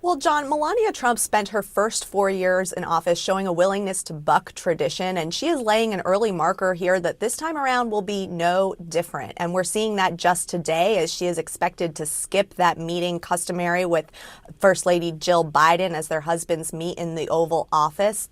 Well, John, Melania Trump spent her first 4 years in office showing a willingness to buck tradition, and she is laying an early marker here that this time around will be no different. And we're seeing that just today as she is expected to skip that meeting customary with First Lady Jill Biden as their husbands meet in the Oval Office.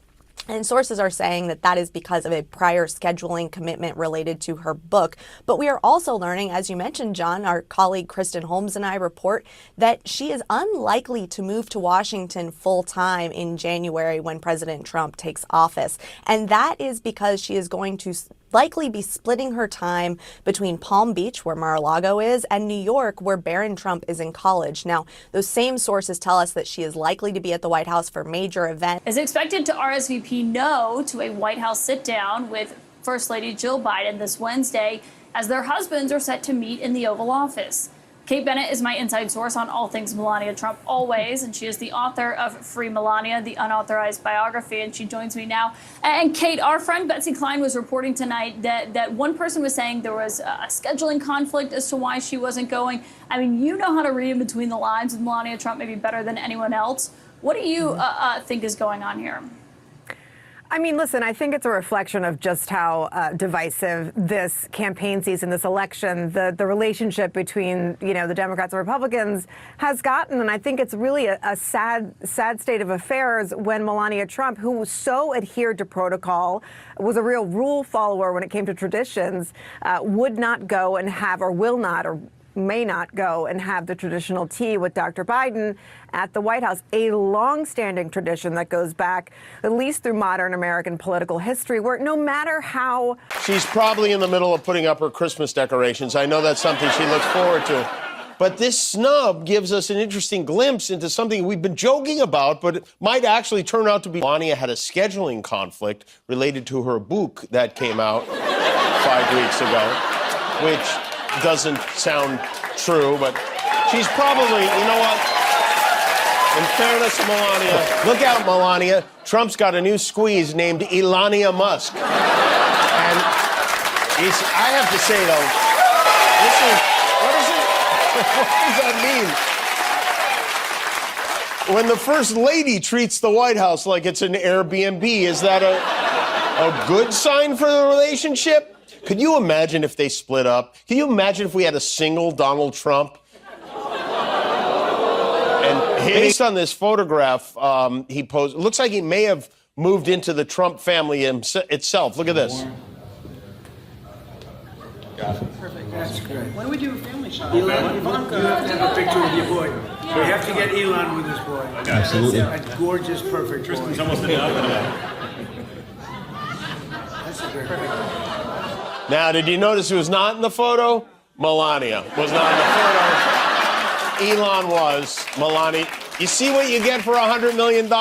And sources are saying that that is because of a prior scheduling commitment related to her book. But we are also learning, as you mentioned, John, our colleague Kristen Holmes and I report that she is unlikely to move to Washington full time in January when President Trump takes office. And that is because she is going to likely be splitting her time between Palm Beach, where Mar-a-Lago is, and New York, where Barron Trump is in college. Now, those same sources tell us that she is likely to be at the White House for major events. Is expected to RSVP no to a White House sit-down with First Lady Jill Biden this Wednesday, as their husbands are set to meet in the Oval Office. Kate Bennett is my inside source on all things Melania Trump always, and she is the author of Free Melania, the unauthorized biography, and she joins me now. And Kate, our friend Betsy Klein was reporting tonight that one person was saying there was a scheduling conflict as to why she wasn't going. I mean, you know how to read in between the lines with Melania Trump maybe better than anyone else. What do you think is going on here? I mean, listen, I think it's a reflection of just how divisive this campaign season, this election, the relationship between, the Democrats and Republicans has gotten. And I think it's really a sad state of affairs when Melania Trump, who so adhered to protocol, was a real rule follower when it came to traditions, would not go and have, or will not, or may not go and have the traditional tea with Dr. Biden at the White House, a long-standing tradition that goes back at least through modern American political history, where no matter how... She's probably in the middle of putting up her Christmas decorations. I know that's something she looks forward to. But this snub gives us an interesting glimpse into something we've been joking about, but it might actually turn out to be. Melania had a scheduling conflict related to her book that came out 5 weeks ago, which doesn't sound true, but she's probably, you know what? In fairness to Melania, look out, Melania. Trump's got a new squeeze named Elania Musk. And I have to say, though, what does that mean? When the First Lady treats the White House like it's an Airbnb, is that a good sign for the relationship? Could you imagine if they split up? Can you imagine if we had a single Donald Trump? And based on this photograph he posed, it looks like he may have moved into the Trump family itself. Look at this. Got it. Perfect. That's great. When do we do a family shot? Elon, you have to have a picture with your boy. We have to get Elon with his boy. Absolutely. A gorgeous, perfect boy. Tristan's almost enough. That's a great. Now, did you notice who was not in the photo? Melania was not in the photo. Elon was. Melania. You see what you get for $100 million?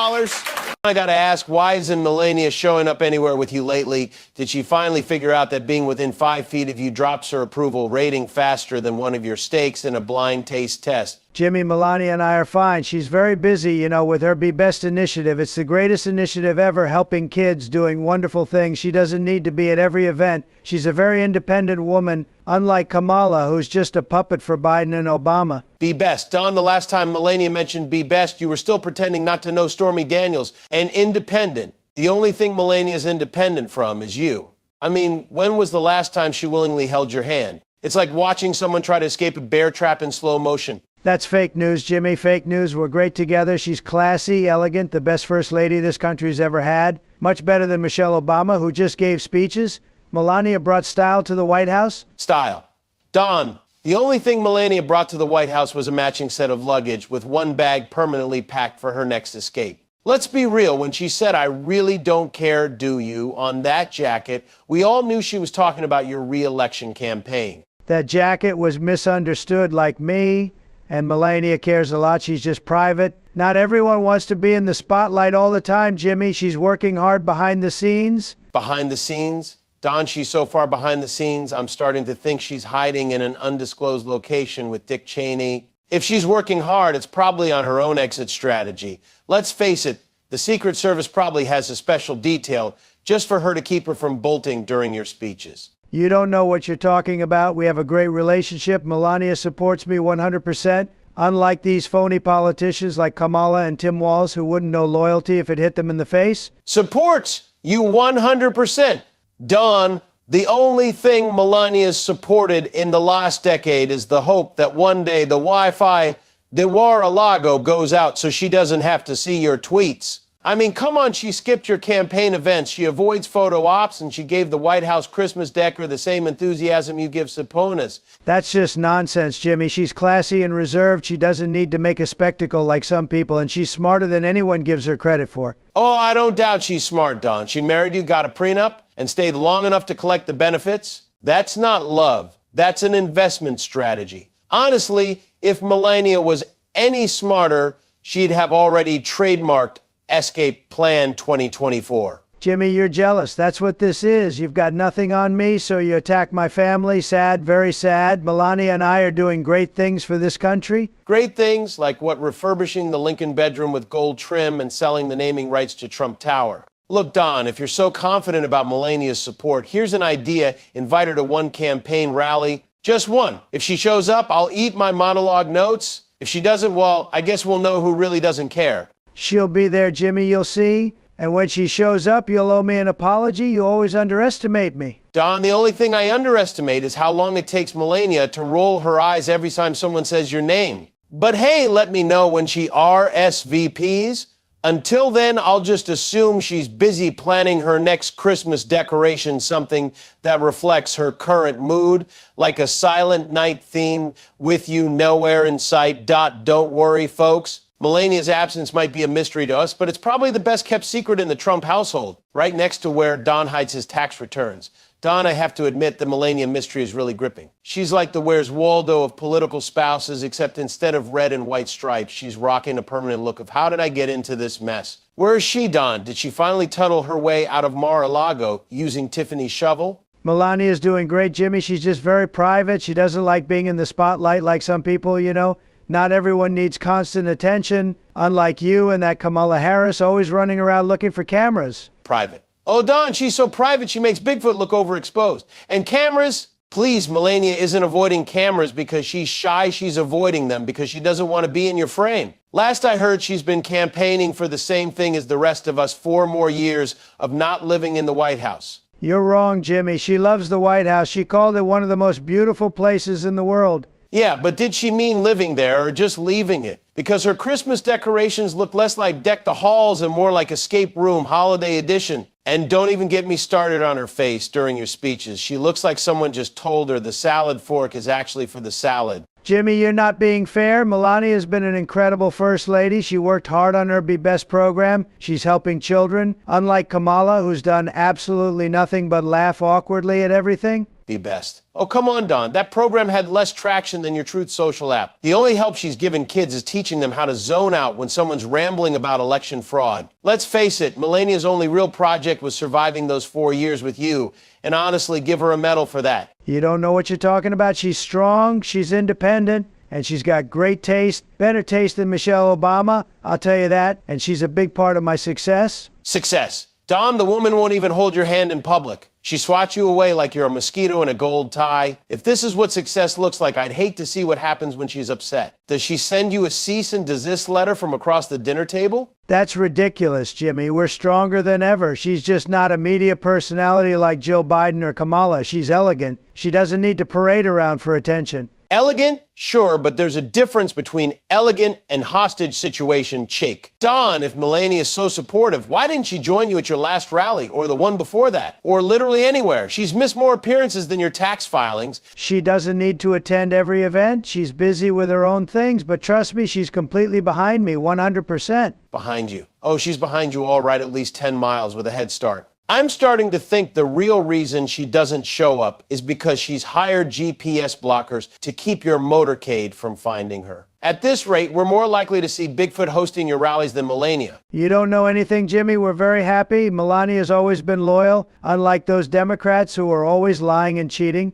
I got to ask, why isn't Melania showing up anywhere with you lately? Did she finally figure out that being within 5 feet of you drops her approval rating faster than one of your steaks in a blind taste test? Jimmy, Melania and I are fine. She's very busy, with her Be Best initiative. It's the greatest initiative ever, helping kids, doing wonderful things. She doesn't need to be at every event. She's a very independent woman, unlike Kamala, who's just a puppet for Biden and Obama. Be Best. Don, the last time Melania mentioned Be Best, you were still pretending not to know Stormy Daniels. And independent. The only thing Melania's independent from is you. I mean, when was the last time she willingly held your hand? It's like watching someone try to escape a bear trap in slow motion. That's fake news, Jimmy. Fake news. We're great together. She's classy, elegant, the best first lady this country's ever had. Much better than Michelle Obama, who just gave speeches. Melania brought style to the White House. Style. Don, the only thing Melania brought to the White House was a matching set of luggage with one bag permanently packed for her next escape. Let's be real. When she said, "I really don't care, do you?" on that jacket, we all knew she was talking about your re-election campaign. That jacket was misunderstood, like me. And Melania cares a lot. She's just private. Not everyone wants to be in the spotlight all the time, Jimmy. She's working hard behind the scenes. Behind the scenes? Don, she's so far behind the scenes, I'm starting to think she's hiding in an undisclosed location with Dick Cheney. If she's working hard, it's probably on her own exit strategy. Let's face it, the Secret Service probably has a special detail just for her to keep her from bolting during your speeches. You don't know what you're talking about. We have a great relationship. Melania supports me 100%. unlike these phony politicians like Kamala and Tim Walz who wouldn't know loyalty if it hit them in the face? Supports you 100%. Don, the only thing Melania's supported in the last decade is the hope that one day the Wi-Fi de War-a-Lago goes out so she doesn't have to see your tweets. I mean, come on, she skipped your campaign events. She avoids photo ops, and she gave the White House Christmas decor the same enthusiasm you give subpoenas. That's just nonsense, Jimmy. She's classy and reserved. She doesn't need to make a spectacle like some people, and she's smarter than anyone gives her credit for. Oh, I don't doubt she's smart, Don. She married you, got a prenup, and stayed long enough to collect the benefits. That's not love. That's an investment strategy. Honestly, if Melania was any smarter, she'd have already trademarked Escape Plan 2024. Jimmy, you're jealous. That's what this is. You've got nothing on me, so you attack my family. Sad, very sad. Melania and I are doing great things for this country. Great things like what, refurbishing the Lincoln bedroom with gold trim and selling the naming rights to Trump Tower. Look, Don, if you're so confident about Melania's support, here's an idea. Invite her to one campaign rally. Just one. If she shows up, I'll eat my monologue notes. If she doesn't, well, I guess we'll know who really doesn't care. She'll be there, Jimmy, you'll see. And when she shows up, you'll owe me an apology. You always underestimate me. Don, the only thing I underestimate is how long it takes Melania to roll her eyes every time someone says your name. But hey, let me know when she RSVPs. Until then, I'll just assume she's busy planning her next Christmas decoration, something that reflects her current mood, like a Silent Night theme, with you nowhere in sight. Don't worry, folks. Melania's absence might be a mystery to us, but it's probably the best kept secret in the Trump household, right next to where Don hides his tax returns. Don, I have to admit, the Melania mystery is really gripping. She's like the Where's Waldo of political spouses, except instead of red and white stripes, she's rocking a permanent look of how did I get into this mess? Where is she, Don? Did she finally tunnel her way out of Mar-a-Lago using Tiffany's shovel? Melania's doing great, Jimmy. She's just very private. She doesn't like being in the spotlight like some people, you know. Not everyone needs constant attention, unlike you and that Kamala Harris always running around looking for cameras. Private. Oh, Don, she's so private she makes Bigfoot look overexposed. And cameras? Please, Melania isn't avoiding cameras because she's shy. She's avoiding them because she doesn't want to be in your frame. Last I heard, she's been campaigning for the same thing as the rest of us, 4 more years of not living in the White House. You're wrong, Jimmy. She loves the White House. She called it one of the most beautiful places in the world. Yeah, but did she mean living there or just leaving it? Because her Christmas decorations look less like Deck the Halls and more like Escape Room Holiday Edition. And don't even get me started on her face during your speeches. She looks like someone just told her the salad fork is actually for the salad. Jimmy, you're not being fair. Melania has been an incredible first lady. She worked hard on her Be Best program. She's helping children, unlike Kamala, who's done absolutely nothing but laugh awkwardly at everything. Be Best. Oh, come on, Don. That program had less traction than your Truth Social app. The only help she's given kids is teaching them how to zone out when someone's rambling about election fraud. Let's face it, Melania's only real project was surviving those 4 years with you. And honestly, give her a medal for that. You don't know what you're talking about. She's strong, she's independent, and she's got great taste. Better taste than Michelle Obama, I'll tell you that. And she's a big part of my success. Success. Don, the woman won't even hold your hand in public. She swats you away like you're a mosquito in a gold tie. If this is what success looks like, I'd hate to see what happens when she's upset. Does she send you a cease and desist letter from across the dinner table? That's ridiculous, Jimmy. We're stronger than ever. She's just not a media personality like Jill Biden or Kamala. She's elegant. She doesn't need to parade around for attention. Elegant? Sure, but there's a difference between elegant and hostage situation chic. Don, if Melania is so supportive, why didn't she join you at your last rally or the one before that? Or literally anywhere? She's missed more appearances than your tax filings. She doesn't need to attend every event. She's busy with her own things, but trust me, she's completely behind me, 100%. Behind you. Oh, she's behind you all right, at least 10 miles with a head start. I'm starting to think the real reason she doesn't show up is because she's hired GPS blockers to keep your motorcade from finding her. At this rate, we're more likely to see Bigfoot hosting your rallies than Melania. You don't know anything, Jimmy. We're very happy. Melania's always been loyal, unlike those Democrats who are always lying and cheating.